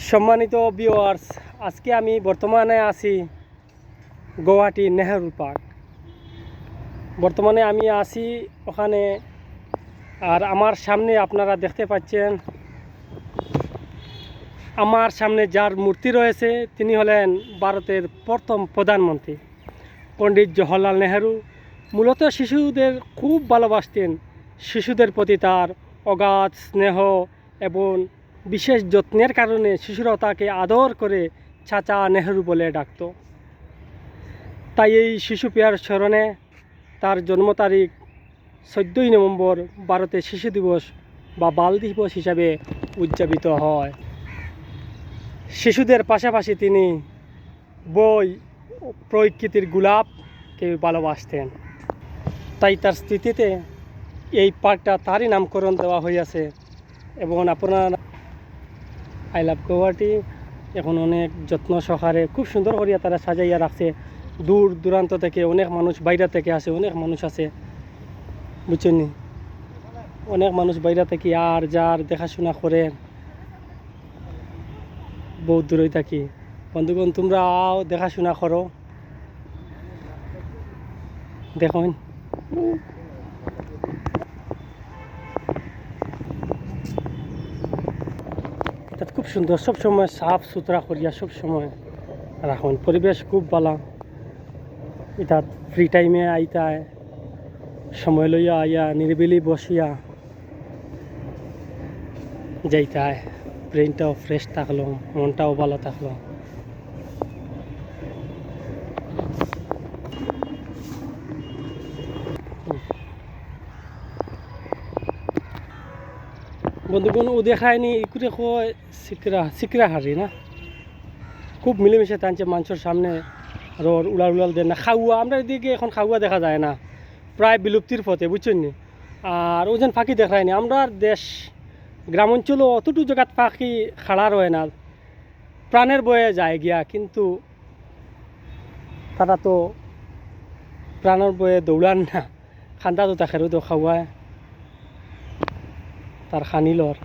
সম্মানিত ভিউয়ার্স, আজকে আমি বর্তমানে আছি গুয়াহাটি নেহেরু পার্ক। বর্তমানে আমি আছি ওখানে, আর আমার সামনে আপনারা দেখতে পাচ্ছেন, আমার সামনে যার মূর্তি রয়েছে তিনি হলেন ভারতের প্রথম প্রধানমন্ত্রী পণ্ডিত জওহরলাল নেহেরু। মূলত শিশুদের খুব ভালোবাসতেন। শিশুদের প্রতি তার অগাধ স্নেহ এবং বিশেষ যত্নের কারণে শিশুরা তাকে আদর করে চাচা নেহেরু বলে ডাকত। তাই এই শিশু প্রিয়ার স্মরণে তার জন্ম তারিখ 14ই নভেম্বর ভারতে শিশু দিবস বা বাল দিবস হিসাবে উদযাপিত হয়। শিশুদের পাশাপাশি তিনি বই, প্রকৃতির গোলাপকে ভালোবাসতেন। তাই তার স্মৃতিতে এই পার্কটা তারই নামকরণ দেওয়া হয়েছে। এবং আপনার আই লাভ গুয়াহাটি এখন অনেক যত্ন সহকারে খুব সুন্দর করিয়া তারা সাজাইয়া রাখছে। দূর দূরান্ত থেকে অনেক মানুষ, বাইরে থেকে আসে, অনেক মানুষ আছে, বুঝছেন, অনেক মানুষ বাইরে থেকে আর যার দেখাশোনা করে বহুত দূরে থাকি। বন্ধুগণ, তোমরা আও দেখাশোনা করো, দেখুন এটা খুব সুন্দর, সবসময় সাফ সুতরা করিয়া সবসময় রাখুন। পরিবেশ খুব ভালো। এটা ফ্রি টাইমে আইতায় সময় লইয়া আইয়া নিরিবিলি বসিয়া যাইতায়, ব্রেনটাও ফ্রেশ থাকলো, মনটাও ভালো থাকলো। বন্ধুগণ, ও দেখায়নি ইকুরে কয় সিকরা হারি না, খুব মিলেমিশে টানছে মানুষের সামনে। আর ওর উড়াল উড়াল দেন না। খাওয়া আমরা এদিকে এখন খাওয়া দেখা যায় না, প্রায় বিলুপ্তির পথে, বুঝছেন নি। আর ওজন পাখি দেখায়নি। আমরা দেশ গ্রাম অঞ্চলও অতটুকু জায়গাত পাখি খাড়া রয় না, প্রাণের বয়ে যায় গিয়া, কিন্তু তারা তো প্রাণের বয়ে দৌড়ান না, খান্দা তো তাকে তো খাওয়ায় তার খানিলর।